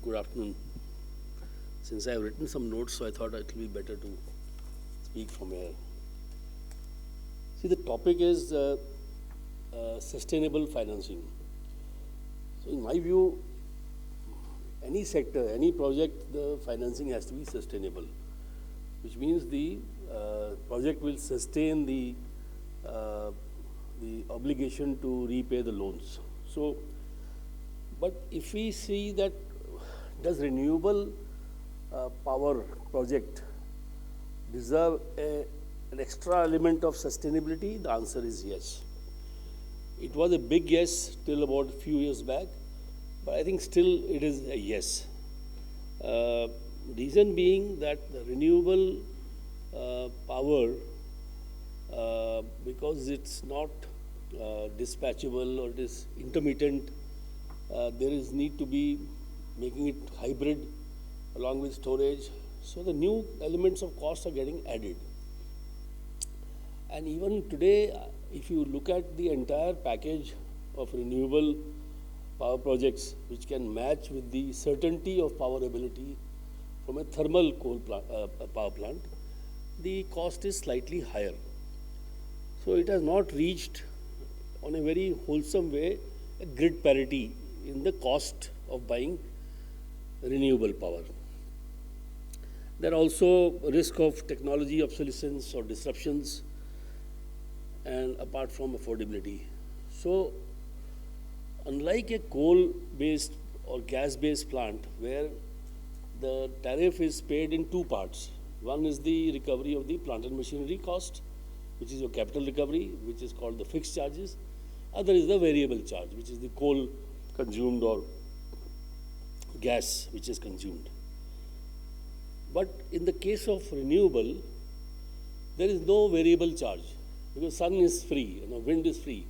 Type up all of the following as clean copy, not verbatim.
Good afternoon. Since I have written some notes, so I thought it will be better to speak from here. See, the topic is sustainable financing. So, in my view, any sector, any project, the financing has to be sustainable, which means the project will sustain the obligation to repay the loans. So, but if we see that does renewable power project deserve an extra element of sustainability? The answer is yes. It was a big yes till about a few years back, but I think still it is a yes. Reason being that the renewable power, because it's not dispatchable or it is intermittent, there is need to be making it hybrid along with storage. So the new elements of cost are getting added. And even today, if you look at the entire package of renewable power projects, which can match with the certainty of power ability from a thermal coal power plant, the cost is slightly higher. So it has not reached, on a very wholesome way, a grid parity in the cost of buying renewable power. There are also risk of technology obsolescence or disruptions, and apart from affordability. So, unlike a coal-based or gas-based plant where the tariff is paid in two parts, one is the recovery of the plant and machinery cost, which is your capital recovery, which is called the fixed charges. Other is the variable charge, which is the coal consumed or gas which is consumed. But in the case of renewable, there is no variable charge because sun is free, wind is free.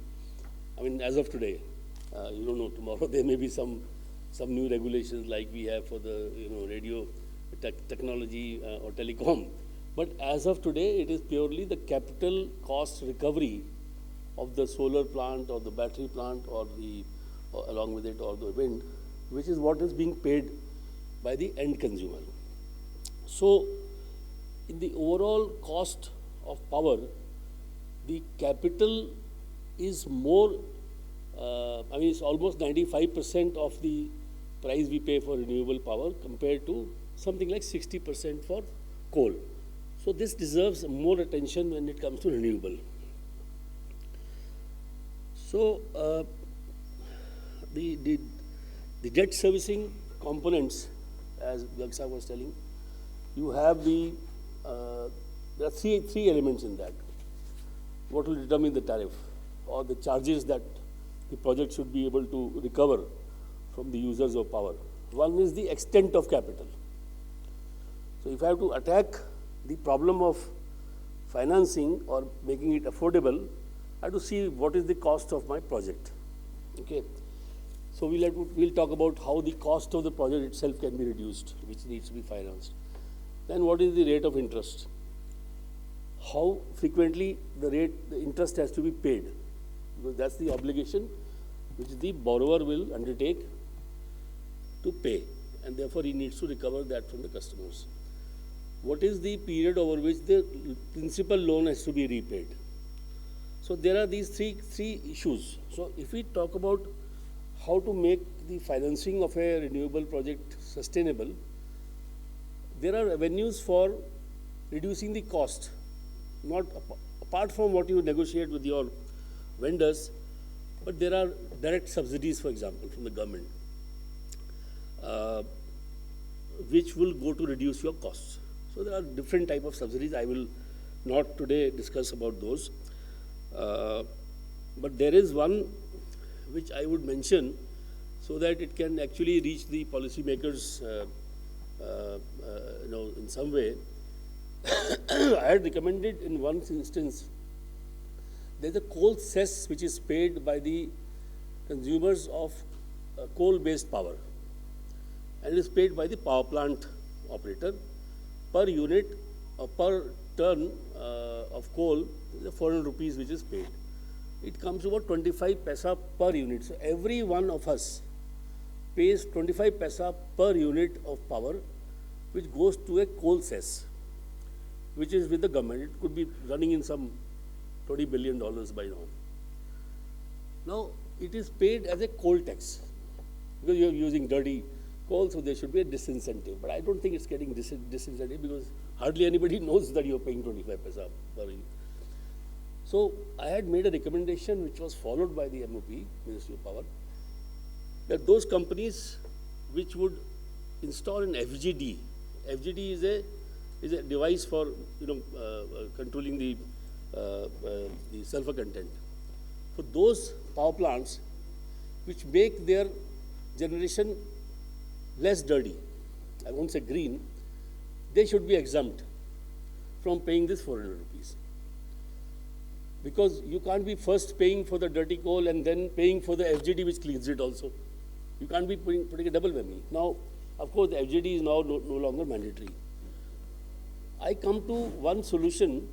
I mean, as of today, you don't know, tomorrow there may be some new regulations like we have for the radio technology or telecom. But as of today, it is purely the capital cost recovery of the solar plant or the battery plant or along with it or the wind, which is what is being paid by the end consumer. So, in the overall cost of power, the capital is more, it's almost 95% of the price we pay for renewable power compared to something like 60% for coal. So, this deserves more attention when it comes to renewable. So, the debt servicing components, as Yaksa was telling, you have there are three elements in that. What will determine the tariff or the charges that the project should be able to recover from the users of power. One is the extent of capital. So if I have to attack the problem of financing or making it affordable, I have to see what is the cost of my project. Okay. So we'll talk about how the cost of the project itself can be reduced, which needs to be financed. Then what is the rate of interest? How frequently the interest has to be paid, because that's the obligation which the borrower will undertake to pay, and therefore he needs to recover that from the customers. What is the period over which the principal loan has to be repaid? So there are these three issues. So if we talk about how to make the financing of a renewable project sustainable, there are avenues for reducing the cost, not apart from what you negotiate with your vendors, but there are direct subsidies, for example, from the government, which will go to reduce your costs. So there are different type of subsidies. I will not today discuss about those, but there is one which I would mention so that it can actually reach the policymakers, in some way. I had recommended in one instance, there's a coal cess which is paid by the consumers of coal-based power, and it is paid by the power plant operator per unit or per ton of coal, 400 rupees which is paid. It comes to about 25 paisa per unit. So every one of us pays 25 paisa per unit of power, which goes to a coal cess, which is with the government. It could be running in some $20 billion by now. Now, it is paid as a coal tax because you are using dirty coal, so there should be a disincentive. But I don't think it's getting disincentive because hardly anybody knows that you are paying 25 paisa per unit. So I had made a recommendation which was followed by the MOP, Ministry of Power, that those companies which would install an FGD, FGD is a device for controlling the sulfur content. For those power plants which make their generation less dirty, I won't say green, they should be exempt from paying this 400 rupees. Because you can't be first paying for the dirty coal and then paying for the FGD which cleans it also. You can't be putting a double whammy. Now, of course, the FGD is now no longer mandatory. I come to one solution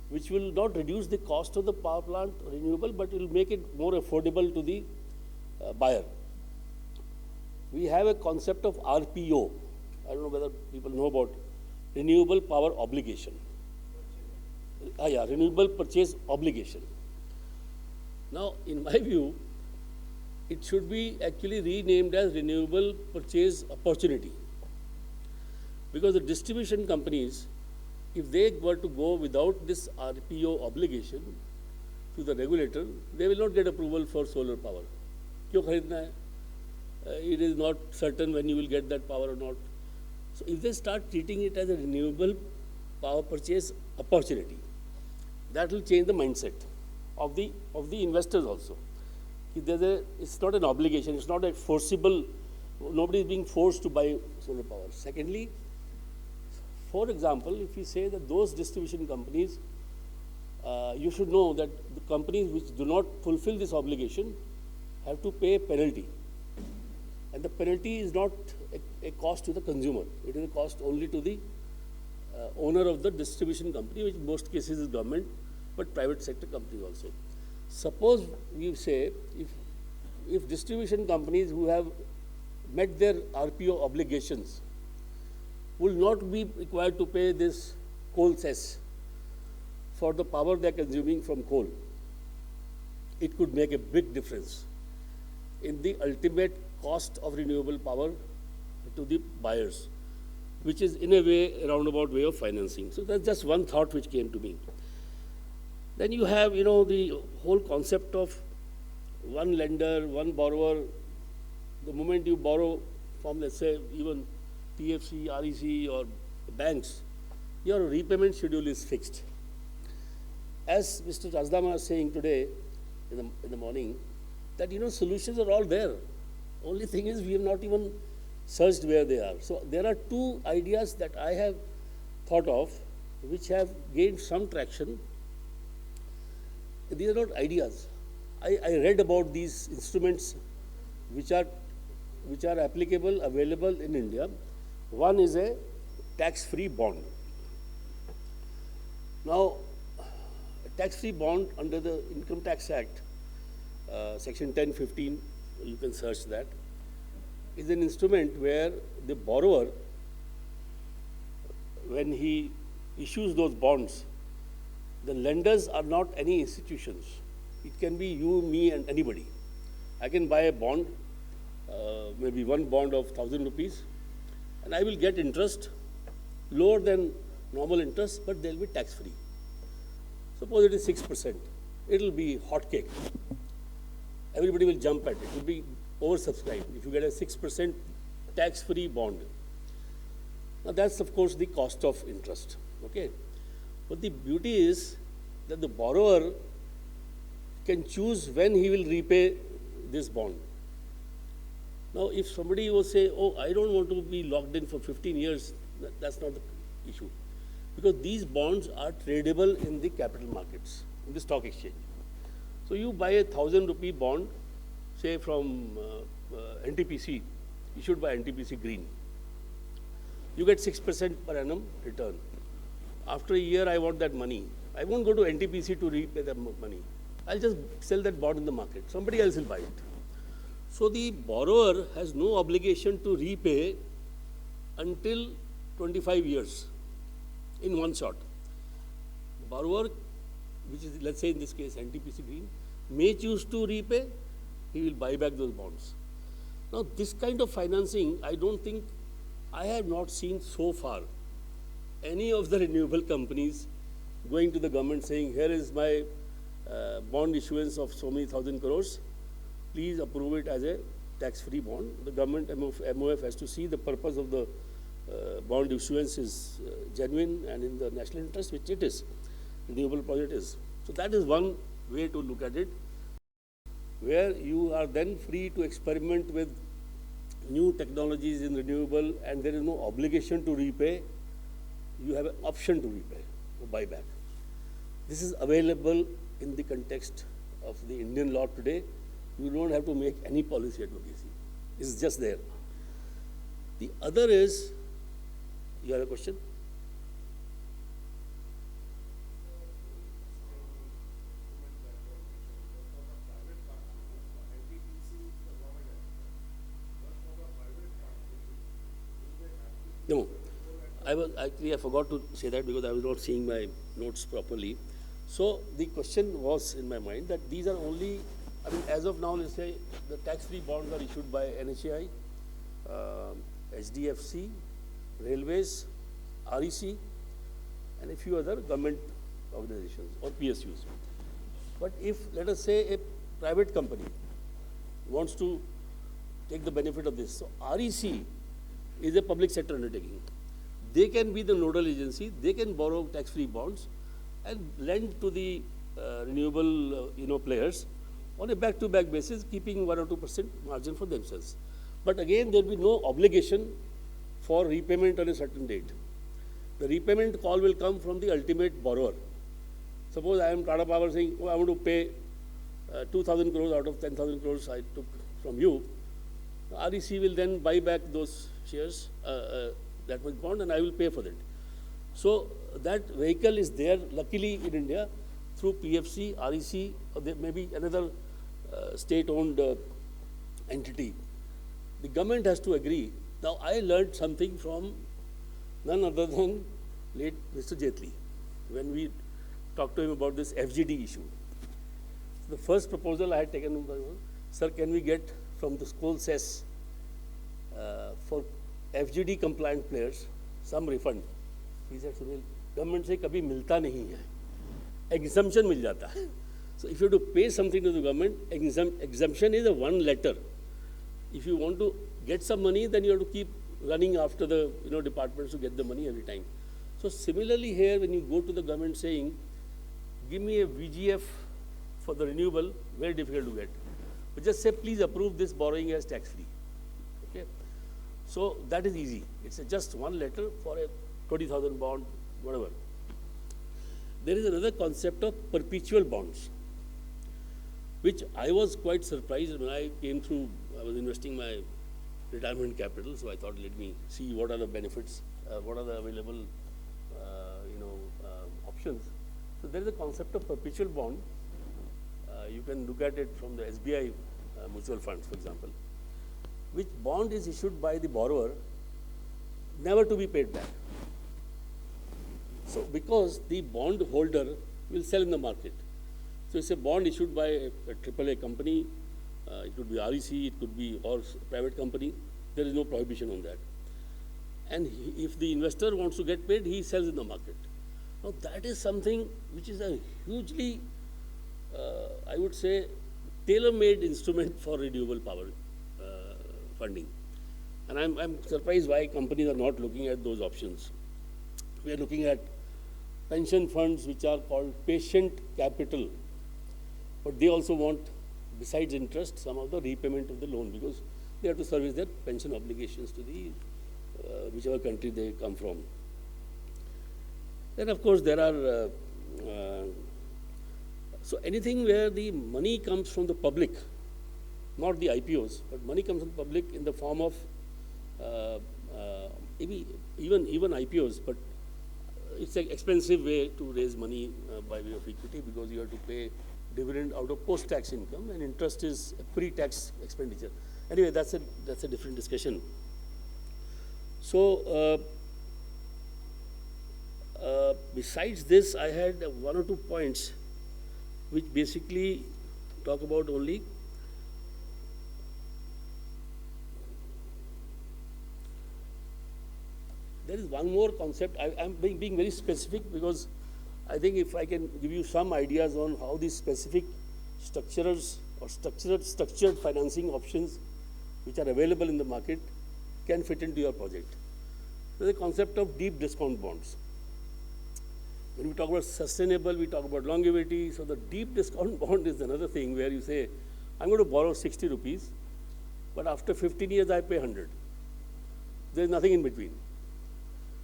which will not reduce the cost of the power plant renewable, but will make it more affordable to the buyer. We have a concept of RPO. I don't know whether people know about renewable power obligation. Renewable purchase obligation. Now, in my view, it should be actually renamed as renewable purchase opportunity. Because the distribution companies, if they were to go without this RPO obligation to the regulator, they will not get approval for solar power. Kyun kharidna hai? It is not certain when you will get that power or not. So if they start treating it as a renewable power purchase opportunity, that will change the mindset of the investors also. It's not an obligation, it's not a forcible, nobody is being forced to buy solar power. Secondly, for example, if you say that those distribution companies, you should know that the companies which do not fulfill this obligation have to pay a penalty. And the penalty is not a cost to the consumer. It is a cost only to the owner of the distribution company, which in most cases is government, but private sector companies also. Suppose we say if distribution companies who have met their RPO obligations will not be required to pay this coal cess for the power they are consuming from coal, it could make a big difference in the ultimate cost of renewable power to the buyers, which is in a way, a roundabout way of financing. So that's just one thought which came to me. Then you have, the whole concept of one lender, one borrower. The moment you borrow from, let's say, even PFC, REC or banks, your repayment schedule is fixed. As Mr. Rajdama was saying today in the morning, that, solutions are all there. Only thing is we have not even searched where they are. So there are two ideas that I have thought of which have gained some traction. These are not ideas. I read about these instruments which are applicable, available in India. One is a tax-free bond. Now, a tax-free bond under the Income Tax Act, Section 1015, you can search that, is an instrument where the borrower, when he issues those bonds, the lenders are not any institutions. It can be you, me, and anybody. I can buy a bond, maybe one bond of 1,000 rupees, and I will get interest lower than normal interest, but they'll be tax-free. Suppose it is 6%. It will be hot cake. Everybody will jump at it. It will be oversubscribed if you get a 6% tax-free bond. Now that's, of course, the cost of interest. Okay? But the beauty is that the borrower can choose when he will repay this bond. Now, if somebody will say, oh, I don't want to be locked in for 15 years, that's not the issue. Because these bonds are tradable in the capital markets, in the stock exchange. So you buy a 1,000 rupee bond, say from NTPC, issued by NTPC Green. You get 6% per annum return. After a year, I want that money. I won't go to NTPC to repay that money. I'll just sell that bond in the market. Somebody else will buy it. So the borrower has no obligation to repay until 25 years in one shot. Borrower, which is, let's say in this case NTPC Green, may choose to repay, he will buy back those bonds. Now this kind of financing, I don't think, I have not seen so far any of the renewable companies going to the government saying, here is my bond issuance of so many thousand crores, please approve it as a tax-free bond. The government MOF has to see the purpose of the bond issuance is genuine and in the national interest, which it is, renewable project is. So that is one way to look at it, where you are then free to experiment with new technologies in renewable and there is no obligation to repay. You have an option to repay or buy back. This is available in the context of the Indian law today. You don't have to make any policy advocacy. It's just there. The other is, you have a question? No, I forgot to say that because I was not seeing my notes properly. So the question was in my mind that these are only, I mean, as of now, let's say the tax-free bonds are issued by NHAI, HDFC, Railways, REC, and a few other government organizations or PSUs. But if, let us say, a private company wants to take the benefit of this, so REC is a public sector undertaking. They can be the nodal agency, they can borrow tax-free bonds and lend to the renewable players on a back-to-back basis, keeping 1 or 2% margin for themselves. But again, there will be no obligation for repayment on a certain date. The repayment call will come from the ultimate borrower. Suppose I am Tata Power saying, oh, I want to pay 2,000 crores out of 10,000 crores I took from you. REC will then buy back those shares, that much bond, and I will pay for that. So that vehicle is there, luckily in India, through PFC, REC, or there may be another state-owned entity. The government has to agree. Now, I learned something from none other than late Mr. Jaitley, when we talked to him about this FGD issue. The first proposal I had taken was, sir, can we get from the school cess for FGD compliant players some refund? He said, Sunil, government से कभी मिलता नहीं है, exemption मिल जाता है. So if you have to pay something to the government, exemption is a one letter. If you want to get some money, then you have to keep running after the departments to get the money every time. So similarly here, when you go to the government saying, give me a VGF for the renewable, very difficult to get. But just say, please approve this borrowing as tax-free. Okay? So that is easy. It's just one letter for a 20,000 bond, whatever. There is another concept of perpetual bonds, which I was quite surprised when I came through. I was investing my retirement capital, so I thought, let me see what are the benefits, what are the available, options. So there is a concept of perpetual bond. You can look at it from the SBI mutual funds, for example, which bond is issued by the borrower, never to be paid back. So because the bond holder will sell in the market. So it's a bond issued by a AAA company, it could be REC, it could be or private company. There is no prohibition on that. And if the investor wants to get paid, he sells in the market. Now that is something which is a hugely, I would say, tailor-made instrument for renewable power funding. And I'm surprised why companies are not looking at those options. We are looking at pension funds which are called patient capital, but they also want, besides interest, some of the repayment of the loan because they have to service their pension obligations to the whichever country they come from. Then of course there are, so anything where the money comes from the public, not the IPOs, but money comes from the public in the form of maybe even IPOs, but it's an expensive way to raise money by way of equity because you have to pay dividend out of post-tax income, and interest is a pre-tax expenditure. Anyway, that's a different discussion. So, besides this, I had one or two points which basically talk about only there is one more concept. I'm being very specific because I think if I can give you some ideas on how these specific structures or structured financing options which are available in the market can fit into your project. So the concept of deep discount bonds. When we talk about sustainable, we talk about longevity. So the deep discount bond is another thing where you say, I'm going to borrow 60 rupees, but after 15 years I pay 100. There's nothing in between.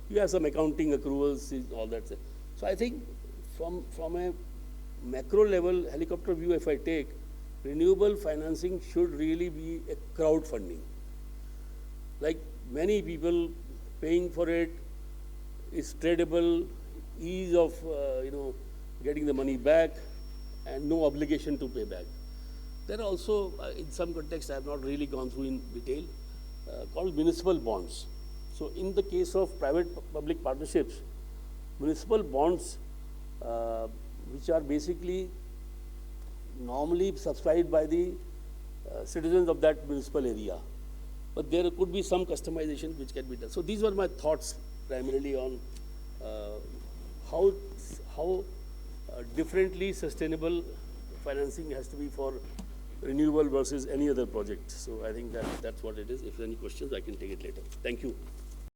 You have some accounting accruals, all that. So I think from a macro level, helicopter view, if I take, renewable financing should really be a crowdfunding. Like many people paying for it, is tradable, ease of getting the money back, and no obligation to pay back. There are also, in some contexts, I have not really gone through in detail, called municipal bonds. So in the case of private-public partnerships, municipal bonds, which are basically normally subscribed by the citizens of that municipal area. But there could be some customization which can be done. So these were my thoughts primarily on how differently sustainable financing has to be for renewable versus any other project. So I think that's what it is. If there are any questions, I can take it later. Thank you.